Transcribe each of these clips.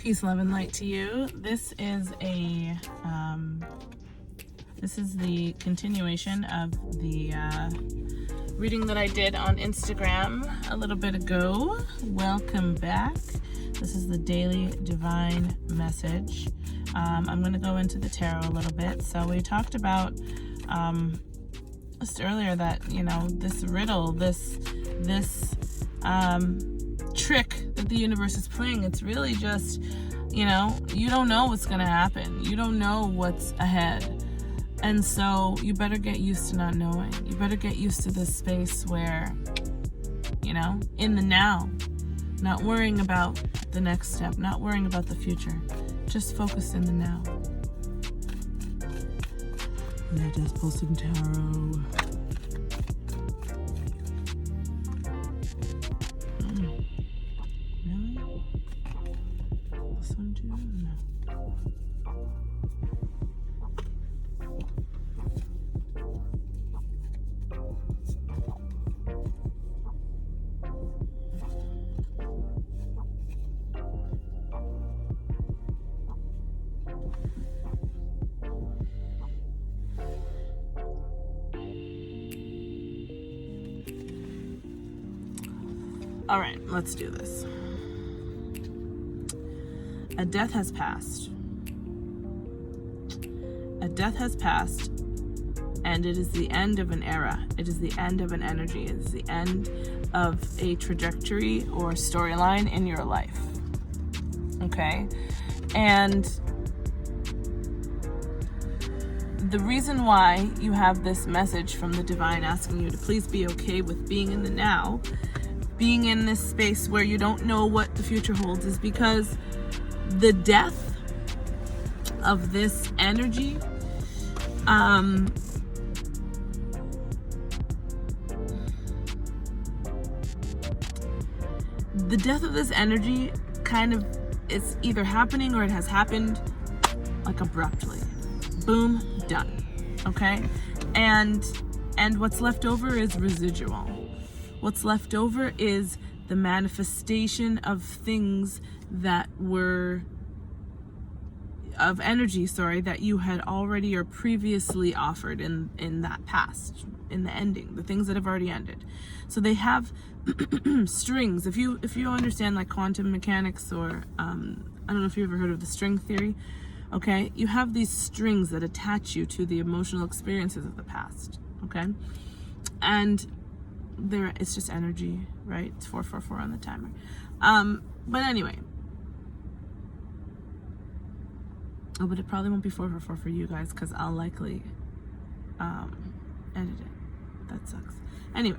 Peace, love, and light to you. This is the continuation of the reading that I did on Instagram a little bit ago. Welcome back. This is the daily divine message. I'm going to go into the tarot a little bit. So we talked about just earlier that, this riddle, this trick that the universe is playing, it's really just, you don't know what's going to happen. You don't know what's ahead. And so you better get used to not knowing. You better get used to this space where, in the now, not worrying about the next step, not worrying about the future, just focus in the now. Let us pull some tarot. Really? This one too? No. All right, let's do this. A death has passed. A death has passed, and it is the end of an era. It is the end of an energy. It is the end of a trajectory or storyline in your life. Okay? And the reason why you have this message from the divine asking you to please be okay with being in the now, being in this space where you don't know what the future holds, is because the death of this energy, the death of this energy it's either happening or it has happened like abruptly. Boom, done. Okay? And what's left over is residual. What's left over is the manifestation of things that were of energy, that you had already or previously offered in that past, in the ending, the things that have already ended. So they have strings. If you understand like quantum mechanics, or I don't know if you've ever heard of the string theory, okay? You have these strings that attach you to the emotional experiences of the past, okay? And it's just energy, right? It's 444 on the timer. But anyway. Oh, but it probably won't be 444 for you guys, because I'll likely edit it. That sucks. Anyway.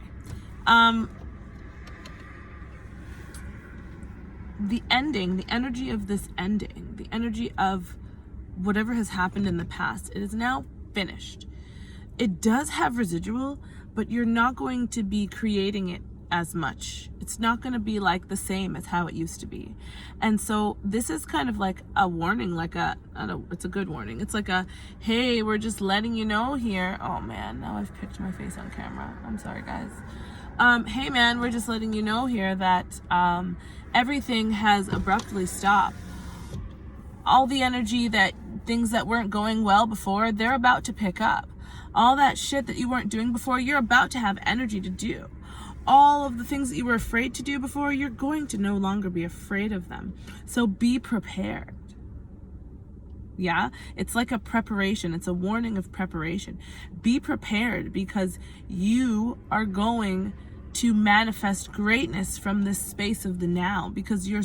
The ending, the energy of this ending, the energy of whatever has happened in the past, it is now finished. It does have residual, but you're not going to be creating it as much. It's not going to be like the same as how it used to be. And so this is kind of like a warning, it's a good warning. It's like hey, we're just letting you know here. Oh man, now I've picked my face on camera. I'm sorry guys. Hey man, we're just letting you know here that everything has abruptly stopped. All the energy, things that weren't going well before, they're about to pick up. All that shit that you weren't doing before, you're about to have energy to do. All of the things that you were afraid to do before, you're going to no longer be afraid of them. So be prepared. Yeah? It's like a preparation. It's a warning of preparation. Be prepared, because you are going to manifest greatness from this space of the now, because you're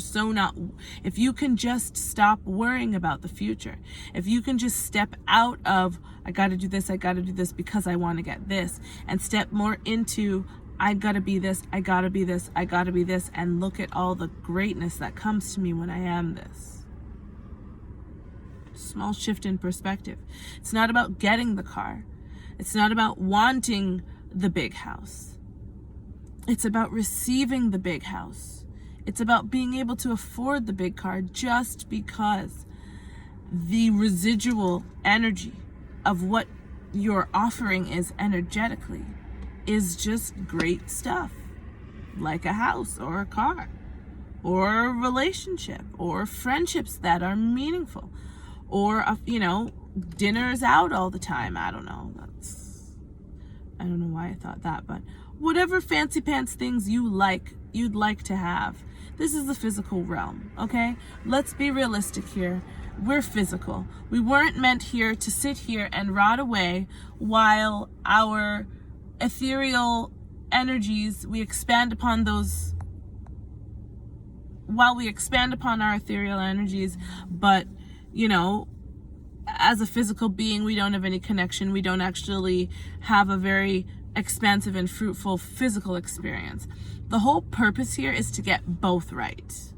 if you can just stop worrying about the future, if you can just step out of, I got to do this because I want to get this, and step more into, I got to be this, I got to be this, I got to be this, and look at all the greatness that comes to me when I am this. Small shift in perspective. It's not about getting the car. It's not about wanting the big house. It's about receiving the big house. It's about being able to afford the big car, just because the residual energy of what you're offering is energetically is just great stuff, like a house or a car. or a relationship, or friendships that are meaningful, or dinners out all the time. I don't know why I thought that, but whatever fancy pants things you'd like to have. This is the physical realm, okay? Let's be realistic here. We're physical. We weren't meant here to sit here and rot away while our ethereal energies, we expand upon our ethereal energies, but, as a physical being, we don't have any connection. We don't actually have a very expansive and fruitful physical experience. The whole purpose here is to get both right.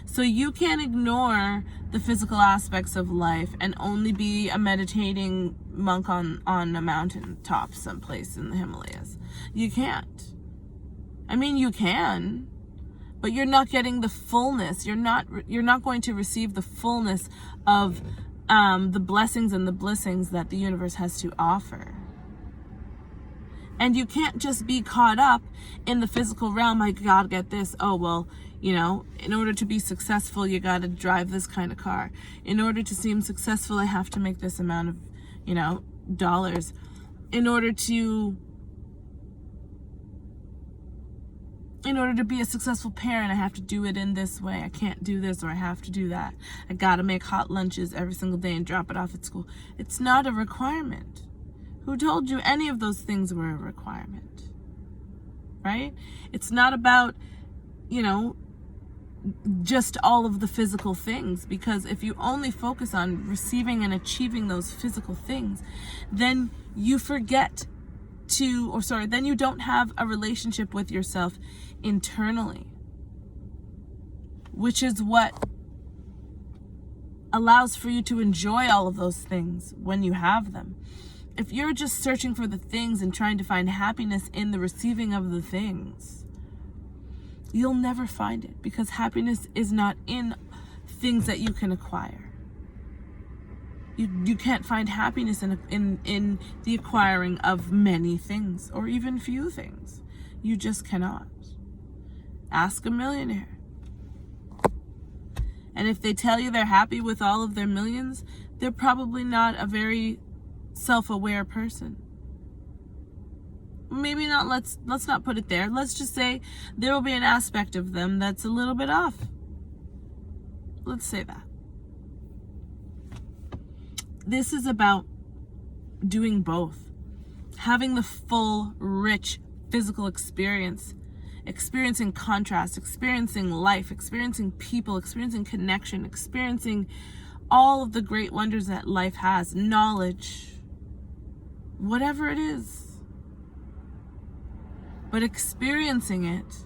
So you can't ignore the physical aspects of life and only be a meditating monk on a mountain top someplace in the Himalayas. You can't. I mean, you can, but you're not getting the fullness. You're not going to receive the fullness of the blessings and the blessings that the universe has to offer. And you can't just be caught up in the physical realm. I gotta get this. Oh, well, in order to be successful, you gotta drive this kind of car. In order to seem successful, I have to make this amount of, dollars. In order to be a successful parent, I have to do it in this way. I can't do this, or I have to do that. I gotta make hot lunches every single day and drop it off at school. It's not a requirement. Who told you any of those things were a requirement? Right? It's not about, just all of the physical things, because if you only focus on receiving and achieving those physical things, then you then you don't have a relationship with yourself internally, which is what allows for you to enjoy all of those things when you have them. If you're just searching for the things and trying to find happiness in the receiving of the things, you'll never find it, because happiness is not in things that you can acquire. You can't find happiness in the acquiring of many things, or even few things. You just cannot. Ask a millionaire. And if they tell you they're happy with all of their millions, they're probably not a very self-aware person. Maybe not, let's not put it there. Let's just say there will be an aspect of them that's a little bit off. Let's say that. This is about doing both. Having the full, rich, physical experience. Experiencing contrast, experiencing life, experiencing people, experiencing connection, experiencing all of the great wonders that life has. Knowledge. Whatever it is. But experiencing it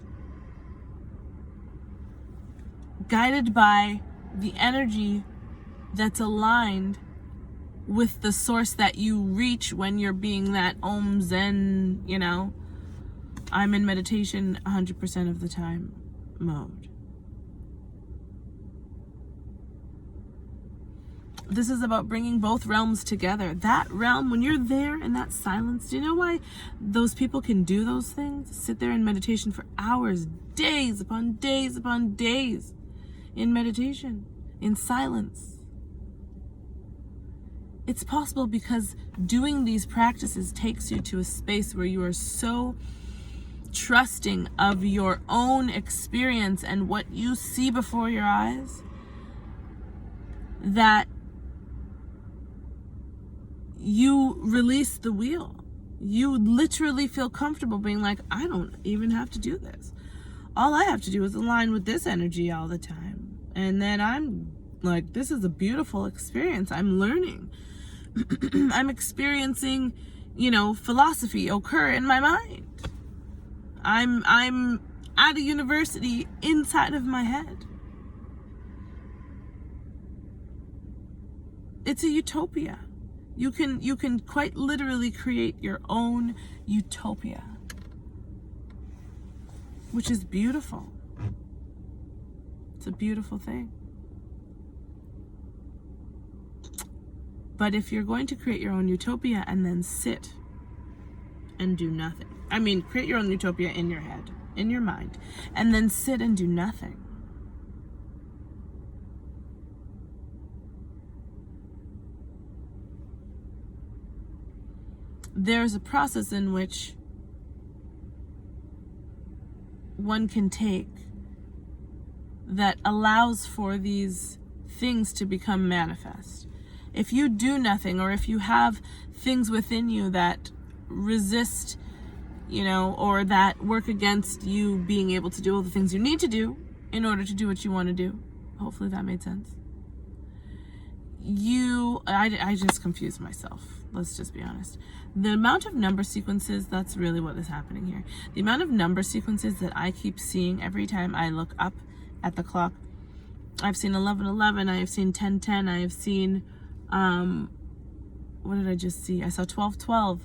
guided by the energy that's aligned with the source that you reach when you're being that Om Zen, I'm in meditation 100% of the time mode. This is about bringing both realms together. That realm, when you're there in that silence, do you know why those people can do those things? Sit there in meditation for hours, days upon days upon days in meditation, in silence. It's possible because doing these practices takes you to a space where you are so trusting of your own experience and what you see before your eyes that you release the wheel. You literally feel comfortable being like, I don't even have to do this. All I have to do is align with this energy all the time. And then I'm like, this is a beautiful experience. I'm learning. I'm experiencing, philosophy occur in my mind. I'm at a university inside of my head. It's a utopia. You can quite literally create your own utopia, which is beautiful. It's a beautiful thing. But if you're going to create your own utopia and then sit and do nothing, create your own utopia in your head, in your mind, and then sit and do nothing, there's a process in which one can take that allows for these things to become manifest. If you do nothing, or if you have things within you that resist, or that work against you being able to do all the things you need to do in order to do what you want to do, hopefully that made sense. I just confused myself. Let's just be honest. The amount of number sequences, that's really what is happening here. The amount of number sequences that I keep seeing every time I look up at the clock. I've seen 11:11, I have seen 10:10, I have seen, what did I just see? I saw 12:12,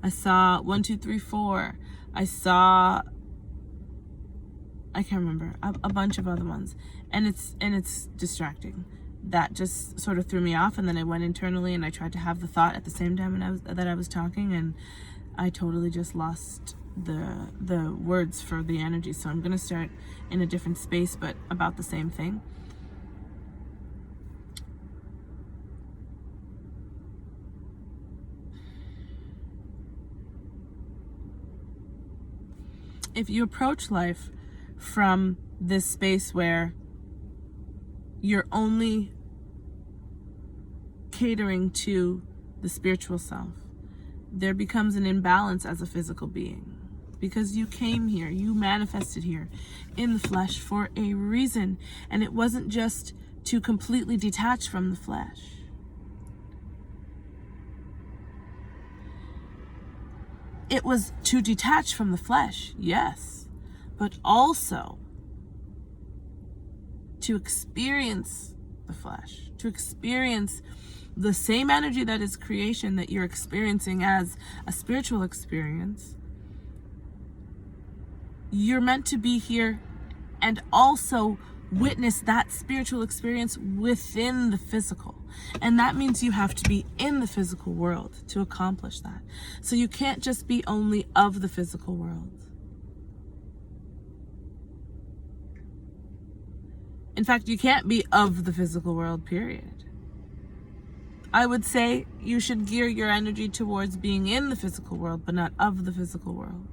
I saw 1-2-3-4, I saw, I can't remember, a bunch of other ones. And it's distracting. That just sort of threw me off, and then I went internally and I tried to have the thought at the same time that I was talking, and I totally just lost the words for the energy. So I'm going to start in a different space, but about the same thing. If you approach life from this space where you're only catering to the spiritual self, there becomes an imbalance as a physical being, because you came here, you manifested here in the flesh for a reason, and it wasn't just to completely detach from the flesh. It was to detach from the flesh, yes, but also to experience the flesh, to experience the same energy that is creation that you're experiencing as a spiritual experience. You're meant to be here and also witness that spiritual experience within the physical. And that means you have to be in the physical world to accomplish that. So you can't just be only of the physical world. In fact, you can't be of the physical world, period. I would say you should gear your energy towards being in the physical world, but not of the physical world.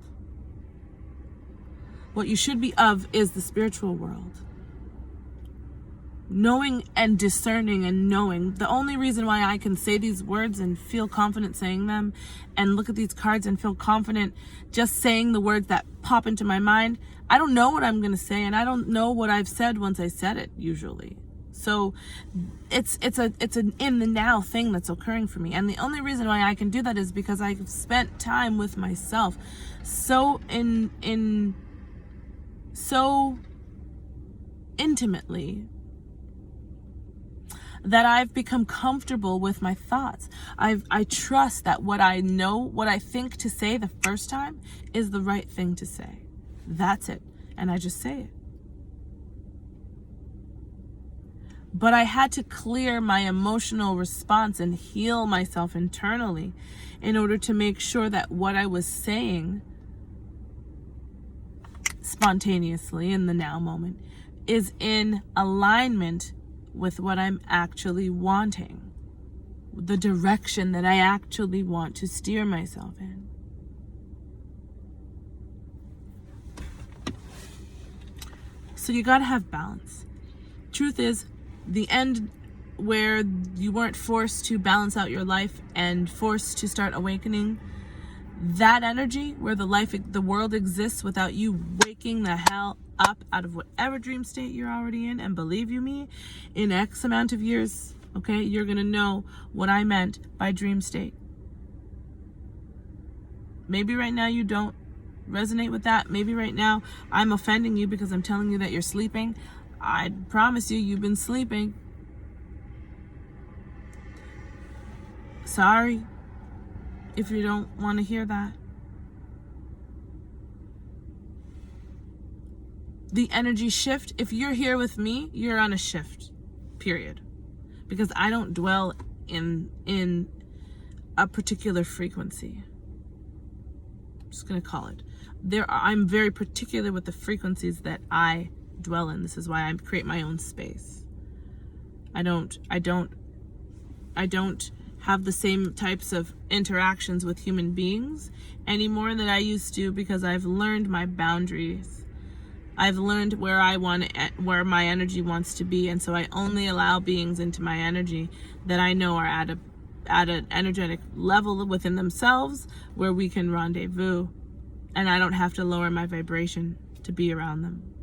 What you should be of is the spiritual world. Knowing and discerning and knowing. The only reason why I can say these words and feel confident saying them, and look at these cards and feel confident just saying the words that pop into my mind, I don't know what I'm going to say, and I don't know what I've said once I said it, usually. So it's an in the now thing that's occurring for me. And the only reason why I can do that is because I've spent time with myself so intimately that I've become comfortable with my thoughts. I trust that what I know, what I think to say the first time is the right thing to say. That's it. And I just say it. But I had to clear my emotional response and heal myself internally in order to make sure that what I was saying spontaneously in the now moment is in alignment with what I'm actually wanting, the direction that I actually want to steer myself in. So you gotta have balance. Truth is, the end where you weren't forced to balance out your life and forced to start awakening, that energy where the world exists without you waking the hell up out of whatever dream state you're already in, and believe you me, in X amount of years, okay, you're gonna know what I meant by dream state. Maybe right now you don't resonate with that. Maybe right now I'm offending you because I'm telling you that you're sleeping. I promise you've been sleeping. Sorry if you don't want to hear that. The energy shift, if you're here with me, you're on a shift, period. Because I don't dwell in a particular frequency. I'm just going to call it. I'm very particular with the frequencies that I dwell in. This is why I create my own space. I don't have the same types of interactions with human beings anymore than I used to, because I've learned my boundaries. I've learned where where my energy wants to be, and so I only allow beings into my energy that I know are at an energetic level within themselves where we can rendezvous, and I don't have to lower my vibration to be around them.